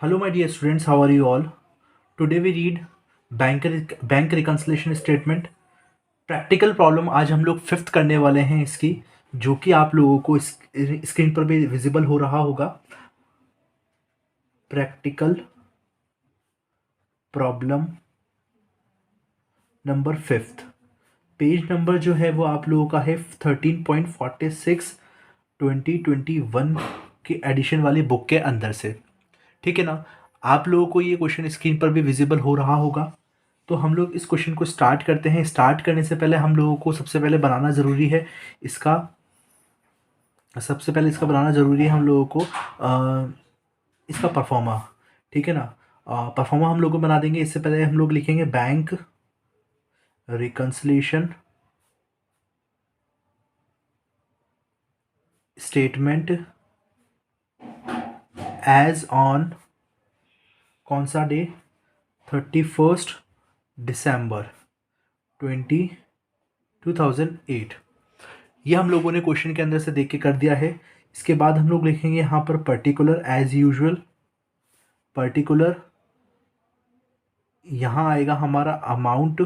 Hello, my dear students. How are you all? Today we read bank reconciliation statement. Practical problem आज हम लोग fifth करने वाले हैं इसकी, जो कि आप लोगों को स्क्रीन पर भी विजिबल हो रहा होगा। Practical problem number fifth. Page number जो है वो आप लोगों का है 13.46 2021 की एडिशन वाली बुक के अंदर से। ठीक है ना। आप लोगों को ये क्वेश्चन स्क्रीन पर भी विजिबल हो रहा होगा। तो हम लोग इस क्वेश्चन को स्टार्ट करते हैं। स्टार्ट करने से पहले हम लोगों को सबसे पहले बनाना ज़रूरी है इसका बनाना ज़रूरी है हम लोगों को इसका परफॉर्मा। ठीक है ना। परफॉर्मा हम लोग को बना देंगे। इससे पहले हम लोग लिखेंगे bank reconciliation statement as on कौन सा डे 31 दिसंबर 2008। ये हम लोगों ने क्वेश्चन के अंदर से देख के कर दिया है। इसके बाद हम लोग लिखेंगे यहाँ पर पर्टिकुलर एज यूजुअल। पर्टिकुलर यहाँ आएगा हमारा अमाउंट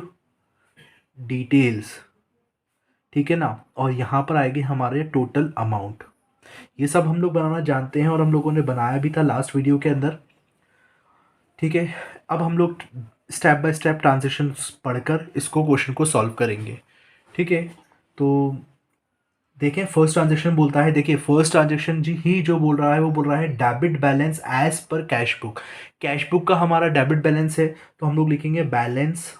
डिटेल्स। ठीक है ना। और यहाँ पर आएगी हमारे टोटल अमाउंट। ये सब हम लोग बनाना जानते हैं और हम लोगों ने बनाया भी था लास्ट वीडियो के अंदर। ठीक है। अब हम लोग स्टेप बाय स्टेप ट्रांजेक्शन पढ़कर इसको क्वेश्चन को सॉल्व करेंगे। ठीक है। तो देखें फर्स्ट ट्रांजेक्शन बोलता है, देखिए फर्स्ट ट्रांजेक्शन जी ही जो बोल रहा है वो बोल रहा है debit balance as per cash book. Cash book का हमारा डेबिट बैलेंस है, तो हम लोग लिखेंगे balance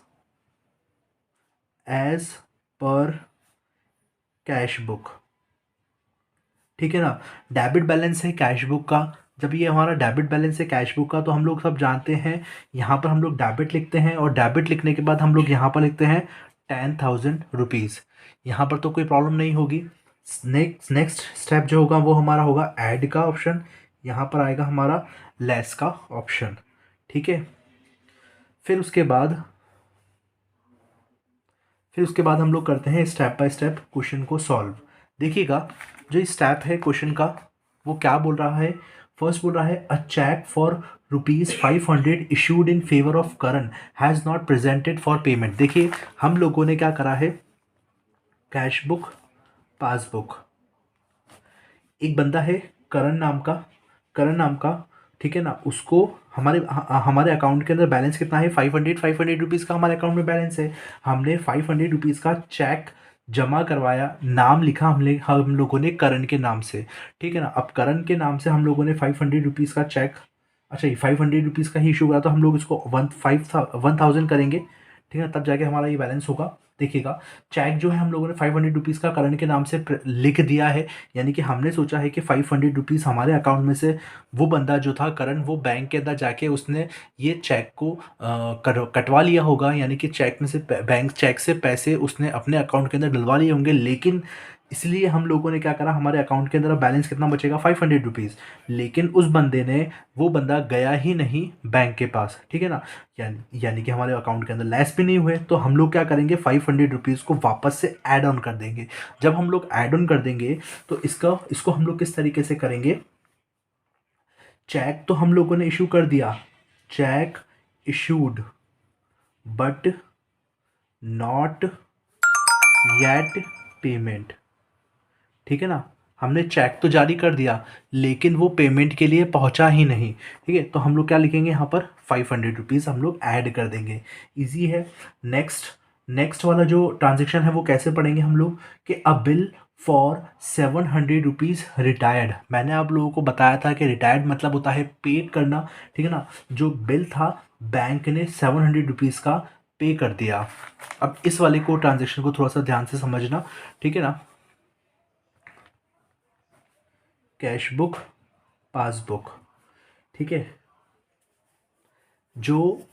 as per cash book. ठीक है ना। डेबिट बैलेंस है कैश बुक का। जब ये हमारा डेबिट बैलेंस है कैश बुक का, तो हम लोग सब जानते हैं यहाँ पर हम लोग डेबिट लिखते हैं और डेबिट लिखने के बाद हम लोग यहाँ पर लिखते हैं 10,000 रुपीज़। यहाँ पर तो कोई प्रॉब्लम नहीं होगी। नेक्स्ट स्टेप जो होगा वो हमारा होगा ऐड का ऑप्शन। यहाँ पर आएगा हमारा लेस का ऑप्शन। ठीक है। फिर उसके बाद हम लोग करते हैं स्टेप बाय स्टेप क्वेश्चन को सॉल्व। देखिएगा जो स्टेप है क्वेश्चन का वो क्या बोल रहा है। फर्स्ट बोल रहा है a cheque for ₹500 issued in favour of Karan has not presented for payment. देखिए हम लोगों ने क्या करा है, कैश बुक पासबुक। एक बंदा है करण नाम का। ठीक है ना। उसको हमारे अकाउंट के अंदर बैलेंस कितना है, 500 का हमारे अकाउंट में बैलेंस है। हमने 500 का चेक जमा करवाया, नाम लिखा हम लोगों ने करण के नाम से। ठीक है ना। अब करण के नाम से हम लोगों ने 500 का चेक, अच्छा ये 500 का ही इशू हुआ, तो हम लोग इसको 1,000 करेंगे। ठीक है। तब जाके हमारा ये बैलेंस होगा। देखिएगा चेक जो है हम लोगों ने 500 का करण के नाम से लिख दिया है। यानी कि हमने सोचा है कि 500 हमारे अकाउंट में से वो बंदा जो था करण, वो बैंक के अंदर जाके उसने ये चेक को कटवा लिया होगा। यानी कि चेक में से बैंक चेक से पैसे उसने अपने अकाउंट के अंदर डलवा लिए होंगे। लेकिन इसलिए हम लोगों ने क्या करा, हमारे अकाउंट के अंदर बैलेंस कितना बचेगा, 500 रुपीज़। लेकिन उस बंदे ने वो बंदा गया ही नहीं बैंक के पास। ठीक है ना। यानी कि हमारे अकाउंट के अंदर लेस भी नहीं हुए, तो हम लोग क्या करेंगे 500 रुपीज़ को वापस से ऐड ऑन कर देंगे। जब हम लोग ऐड ऑन कर देंगे तो इसको हम लोग किस तरीके से करेंगे, चेक तो हम लोगों ने इशू कर दिया, check issued but not yet payment. ठीक है ना। हमने चेक तो जारी कर दिया लेकिन वो पेमेंट के लिए पहुंचा ही नहीं। ठीक है। तो हम लोग क्या लिखेंगे यहाँ पर 500 रुपीज़ हम लोग ऐड कर देंगे। इजी है। नेक्स्ट वाला जो ट्रांजेक्शन है वो कैसे पढ़ेंगे हम लोग, कि अ बिल फॉर 700 रुपीज़ रिटायर्ड। मैंने आप लोगों को बताया था कि रिटायर्ड मतलब होता है पेड करना। ठीक है ना। जो बिल था बैंक ने 700 रुपीज़ का पे कर दिया। अब इस वाले को ट्रांजेक्शन को थोड़ा सा ध्यान से समझना। ठीक है ना। Cash book passbook. ठीक है। जो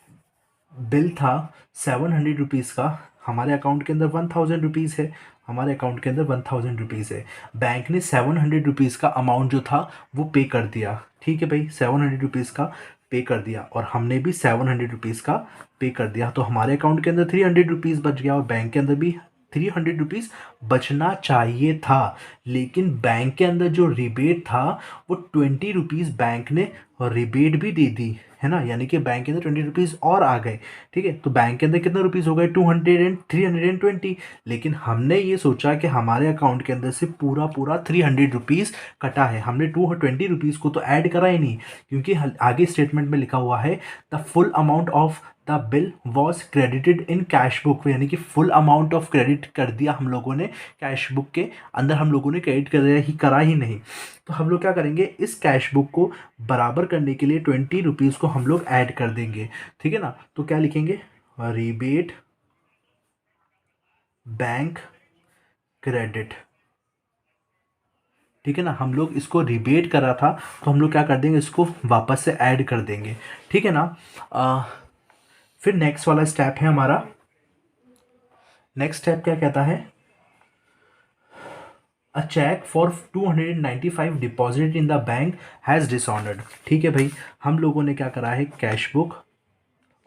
बिल था 700 रुपीज़ का, हमारे अकाउंट के अंदर 1,000 रुपीज़ है। हमारे अकाउंट के अंदर 1,000 रुपीज़ है। बैंक ने 700 रुपीज़ का अमाउंट जो था वो पे कर दिया। ठीक है भाई, 700 रुपीज़ का पे कर दिया और हमने भी 700 रुपीज़ का पे कर दिया। तो हमारे अकाउंट के अंदर 300 रुपीज़ बच गया और बैंक के अंदर भी ₹300 बचना चाहिए था, लेकिन बैंक के अंदर जो रिबेट था वो ₹20 बैंक ने रिबेट भी दे दी, है ना, यानी कि बैंक के अंदर ₹20 और आ गए। ठीक है, तो बैंक के अंदर कितने रुपीस हो गए, 200 एंड 320। लेकिन हमने ये सोचा कि हमारे अकाउंट के अंदर से पूरा पूरा ₹300 कटा है, हमने ₹220 को तो ऐड करा ही नहीं, क्योंकि आगे स्टेटमेंट में लिखा हुआ है the full amount of the bill was credited in cash book, यानी कि फुल अमाउंट ऑफ क्रेडिट कर दिया हम लोगों ने कैश बुक के अंदर, हम लोगों ने क्रेडिट करा ही नहीं। तो हम लोग क्या करेंगे, इस कैश बुक को बराबर करने के लिए ₹20 को हम लोग ऐड कर देंगे। ठीक है ना, तो क्या लिखेंगे, रिबेट बैंक क्रेडिट। ठीक है ना, हम लोग इसको रिबेट करा था तो हम लोग क्या कर देंगे, इसको वापस से ऐड कर देंगे। ठीक है ना। फिर नेक्स्ट वाला स्टेप है हमारा, नेक्स्ट स्टेप क्या कहता है, a cheque for 295 deposit in the bank has dishonoured. ठीक है भाई, हम लोगों ने क्या करा है, कैश बुक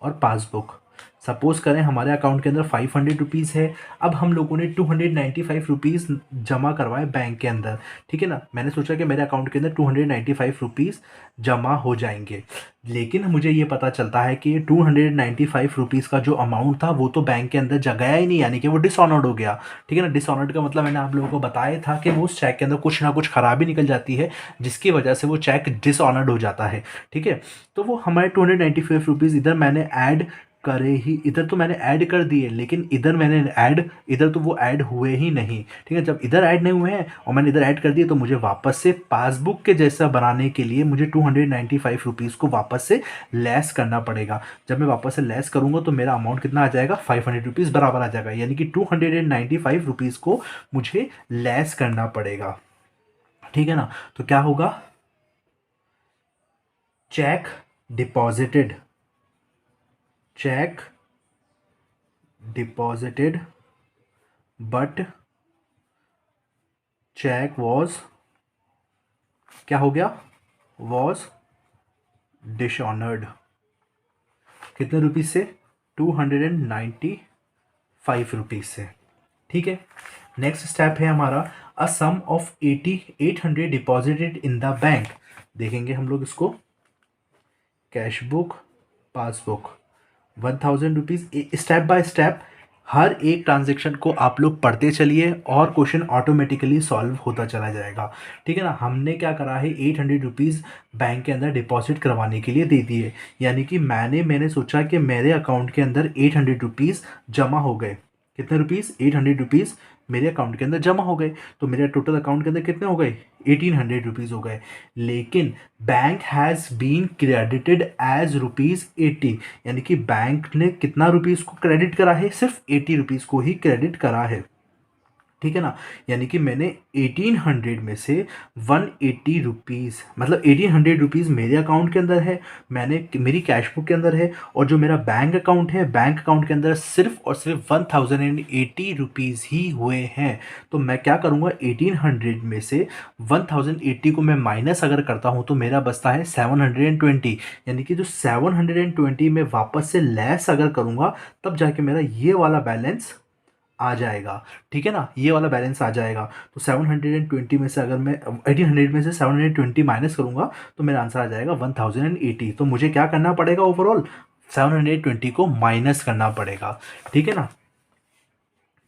और पासबुक, सपोज करें हमारे अकाउंट के अंदर ₹500 है, अब हम लोगों ने ₹295 जमा करवाए बैंक के अंदर। ठीक है ना, मैंने सोचा कि मेरे अकाउंट के अंदर ₹295 जमा हो जाएंगे, लेकिन मुझे ये पता चलता है कि ₹295 का जो अमाउंट था वो तो बैंक के अंदर गया ही नहीं, यानी कि वो डिसऑनर्ड हो गया। ठीक है ना, डिसऑनर्ड का मतलब मैंने आप लोगों को बताया था कि वो उस चेक के अंदर कुछ ना कुछ खराबी निकल जाती है, जिसकी वजह से वो चेक डिसऑनर्ड हो जाता है। ठीक है, तो वो हमारे ₹295 इधर मैंने ऐड करे ही, इधर तो मैंने ऐड कर दिए, लेकिन इधर मैंने ऐड, इधर तो वो ऐड हुए ही नहीं। ठीक है, जब इधर ऐड नहीं हुए हैं और मैंने इधर ऐड कर दिए, तो मुझे वापस से पासबुक के जैसा बनाने के लिए मुझे ₹295 को वापस से लेस करना पड़ेगा। जब मैं वापस से लेस करूंगा तो मेरा अमाउंट कितना आ जाएगा, ₹500 बराबर आ जाएगा, यानी कि ₹295 को मुझे लेस करना पड़ेगा। ठीक है ना, तो क्या होगा, cheque deposited, cheque deposited but cheque was, क्या हो गया, वॉज डिसऑनर्ड। कितने रुपीज से, ₹295 से। ठीक है, नेक्स्ट स्टेप है हमारा, a sum of 800 deposited in the bank. देखेंगे हम लोग इसको, cash book, passbook, ₹1000, step by step हर एक ट्रांजेक्शन को आप लोग पढ़ते चलिए और क्वेश्चन ऑटोमेटिकली सॉल्व होता चला जाएगा। ठीक है ना, हमने क्या करा है, ₹800 बैंक के अंदर डिपॉजिट करवाने के लिए दे दिए, यानी कि मैंने सोचा कि मेरे अकाउंट के अंदर ₹800 जमा हो गए। कितने रुपीस, ₹800 मेरे अकाउंट के अंदर जमा हो गए, तो मेरे टोटल अकाउंट के अंदर कितने हो गए, ₹1800 हो गए। लेकिन bank has been credited as ₹80, यानी कि बैंक ने कितना रुपीज़ को क्रेडिट करा है, सिर्फ ₹80 को ही क्रेडिट करा है। ठीक है ना, यानी कि मैंने 1800 में से ₹180, मतलब ₹1800 मेरे अकाउंट के अंदर है, मैंने मेरी कैश बुक के अंदर है, और जो मेरा बैंक अकाउंट है, बैंक अकाउंट के अंदर सिर्फ और सिर्फ ₹1080 ही हुए हैं। तो मैं क्या करूँगा, 1800 में से 1080 को मैं माइनस अगर करता हूँ तो मेरा बचता है 720, यानी कि जो 720 में वापस से लेस अगर करूँगा तब जाके मेरा ये वाला बैलेंस आ जाएगा। ठीक है ना, ये वाला बैलेंस आ जाएगा। तो 720 में से अगर मैं 1800 में से 720 माइनस करूंगा तो मेरा आंसर आ जाएगा 1080। तो मुझे क्या करना पड़ेगा, ओवरऑल 720 को माइनस करना पड़ेगा। ठीक है ना,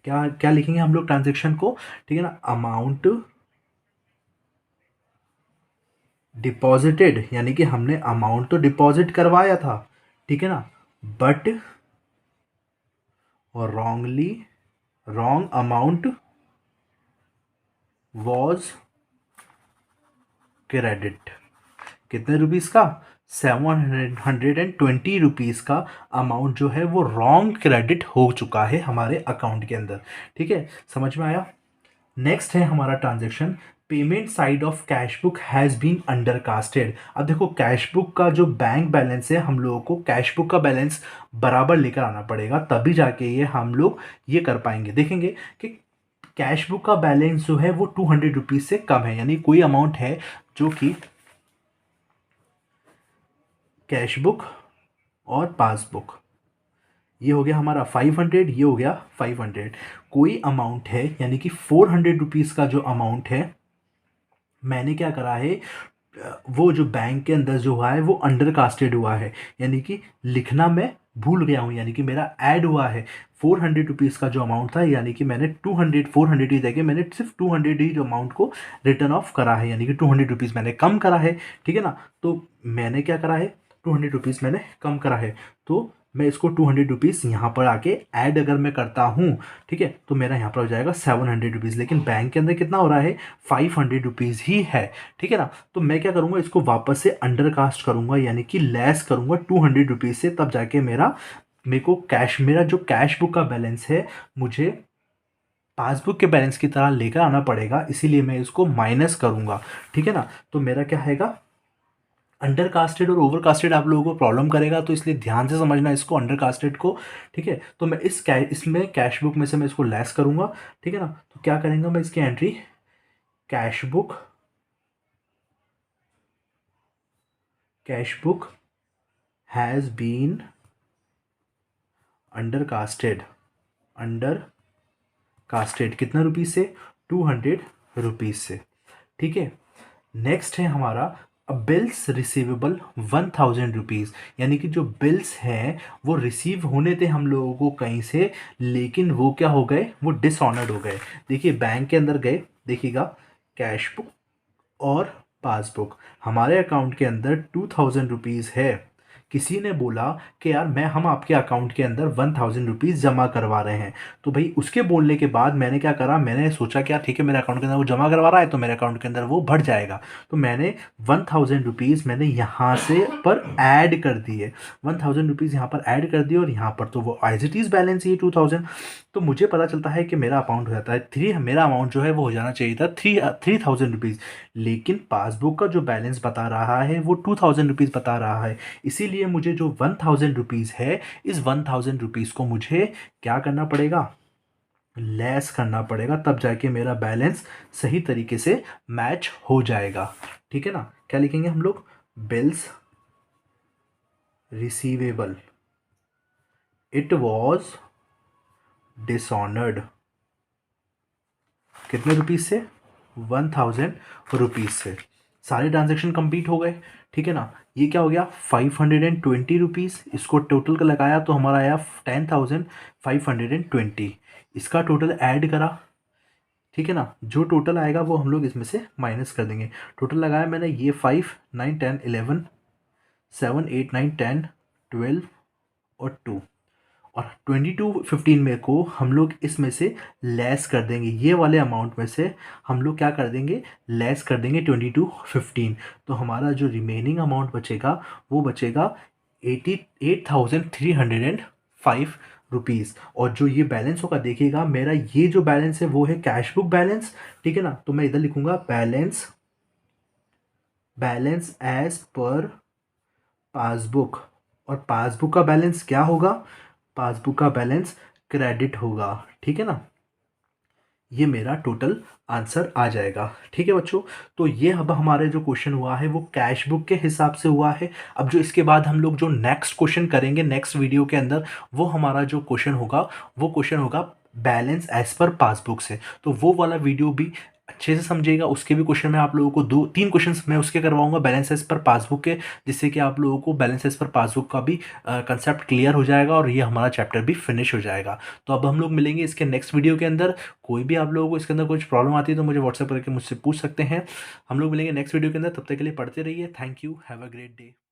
क्या क्या लिखेंगे हम लोग ट्रांजेक्शन को, ठीक है ना, अमाउंट डिपॉजिटेड, यानी कि हमने अमाउंट तो डिपॉजिट करवाया था, ठीक है ना, but wrongly, wrong amount was credit. कितने रुपीस का, ₹720 का अमाउंट जो है वो रॉन्ग क्रेडिट हो चुका है हमारे अकाउंट के अंदर। ठीक है, समझ में आया। नेक्स्ट है हमारा transaction, payment side of cash book has been undercasted. अब देखो, कैश बुक का जो बैंक बैलेंस है, हम लोगों को कैश बुक का बैलेंस बराबर लेकर आना पड़ेगा, तभी जाके ये हम लोग ये कर पाएंगे। देखेंगे कि कैश बुक का बैलेंस जो है वो ₹200 से कम है, यानी कोई अमाउंट है जो कि कैश बुक और पासबुक, ये हो गया हमारा 500, ये हो गया 500। कोई अमाउंट है यानी कि 400 रुपीज़ का जो अमाउंट है, मैंने क्या करा है, वो जो बैंक के अंदर जो हुआ है वो अंडर कास्टेड हुआ है, यानी कि लिखना मैं भूल गया हूँ, यानी कि मेरा ऐड हुआ है। 400 रुपीज़ का जो अमाउंट था, यानी कि मैंने 400 की जगह मैंने सिर्फ 200 ही जो अमाउंट को रिटर्न ऑफ करा है, यानी कि 200 रुपीज़ मैंने कम करा है। ठीक है ना, तो मैंने क्या करा है, 200 रुपीज़ मैंने कम करा है, तो मैं इसको 200 रुपीज़ यहाँ पर आके ऐड अगर मैं करता हूँ, ठीक है, तो मेरा यहाँ पर हो जाएगा 700 रुपीज़। लेकिन बैंक के अंदर कितना हो रहा है, 500 रुपीज़ ही है। ठीक है ना, तो मैं क्या करूँगा, इसको वापस से अंडर कास्ट करूँगा, यानी कि लेस करूँगा 200 रुपीज़ से, तब जाके मेरे को कैश, मेरा जो कैश बुक का बैलेंस है, मुझे पासबुक के बैलेंस की तरह लेकर आना पड़ेगा, इसीलिए मैं इसको माइनस करूँगा। ठीक है ना, तो मेरा क्या आएगा, अंडर कास्टेड और ओवर कास्टेड आप लोगों को प्रॉब्लम करेगा, तो इसलिए ध्यान से समझना इसको, अंडर कास्टेड को। ठीक है, तो मैं इसमें कैश बुक में से मैं इसको लेस करूँगा। ठीक है ना, तो क्या करेंगे, मैं इसकी entry cash book has been under casted कितना रुपीज़ से, 200 रुपीज़ से। ठीक है, नेक्स्ट है हमारा बिल्स रिसीवेबल 1000 रुपीज़, यानी कि जो बिल्स हैं वो रिसीव होने थे हम लोगों को कहीं से, लेकिन वो क्या हो गए, वो डिसऑनर्ड हो गए। देखिए बैंक के अंदर गए, देखिएगा कैश बुक और पासबुक, हमारे अकाउंट के अंदर 2000 रुपीज़ है। किसी ने बोला कि यार हम आपके अकाउंट के अंदर 1000 रुपीज़ जमा करवा रहे हैं, तो भाई उसके बोलने के बाद मैंने क्या करा, मैंने सोचा कि यार ठीक है, मेरे अकाउंट के अंदर वो जमा करवा रहा है तो मेरे अकाउंट के अंदर वो बढ़ जाएगा, तो मैंने 1000 रुपीज़ मैंने यहाँ से पर ऐड कर दिए। 1000 रुपीज़ यहाँ पर ऐड कर दिए, और यहाँ पर तो वो एज इट इज़ बैलेंस ही 2000। तो मुझे पता चलता है कि मेरा अकाउंट हो जाता है मेरा अमाउंट जो है वो हो जाना चाहिए था 3000 रुपीज़, लेकिन पासबुक का जो बैलेंस बता रहा है वो 2000 रुपीज़ बता रहा है। इसीलिए मुझे जो 1000 रुपीज़ है, इस 1000 रुपीज़ को मुझे क्या करना पड़ेगा, लेस करना पड़ेगा, तब जाके मेरा बैलेंस सही तरीके से मैच हो जाएगा। ठीक है ना, क्या लिखेंगे हम लोग, bills receivable, it was dishonoured, कितने रुपीज़ से, 1000 रुपीज़ से। सारे ट्रांजेक्शन कंप्लीट हो गए। ठीक है ना, ये क्या हो गया, 520 रुपीज़, इसको टोटल का लगाया तो हमारा आया 10,520, इसका टोटल ऐड करा। ठीक है ना, जो टोटल आएगा वो हम लोग इसमें से माइनस कर देंगे। टोटल लगाया मैंने, ये 5 9 10 11 7 8 9 10 12 और 2, और 22 15 में को हम लोग इसमें से लेस कर देंगे, ये वाले अमाउंट में से हम लोग क्या कर देंगे, लेस कर देंगे 22 15, तो हमारा जो रिमेनिंग अमाउंट बचेगा वो बचेगा 88,305 रुपीज़। और जो ये बैलेंस होगा, देखिएगा मेरा ये जो बैलेंस है वो है कैश बुक बैलेंस। ठीक है ना, तो मैं इधर लिखूंगा बैलेंस एज पर पासबुक, और पासबुक का बैलेंस क्या होगा, पासबुक का बैलेंस क्रेडिट होगा। ठीक है ना, ये मेरा टोटल आंसर आ जाएगा। ठीक है बच्चों, तो ये अब हमारे जो क्वेश्चन हुआ है वो कैश बुक के हिसाब से हुआ है। अब जो इसके बाद हम लोग जो नेक्स्ट क्वेश्चन करेंगे नेक्स्ट वीडियो के अंदर, वो हमारा जो क्वेश्चन होगा वो क्वेश्चन होगा बैलेंस एज पर पासबुक से। तो वो वाला वीडियो भी अच्छे से समझिएगा, उसके भी क्वेश्चन मैं आप लोगों को 2 3 क्वेश्चन मैं उसके करवाऊंगा बैलेंस एज पर पासबुक के, जिससे कि आप लोगों को बैलेंस एज पर पासबुक का भी कंसेप्ट क्लियर हो जाएगा, और ये हमारा चैप्टर भी फिनिश हो जाएगा। तो अब हम लोग मिलेंगे इसके नेक्स्ट वीडियो के अंदर। कोई भी आप लोगों को इसके अंदर कुछ प्रॉब्लम आती है तो मुझे व्हाट्सएप करके मुझसे पूछ सकते हैं। हम लोग मिलेंगे नेक्स्ट वीडियो के अंदर, तब तक के लिए पढ़ते रहिए। Thank you, have a great day.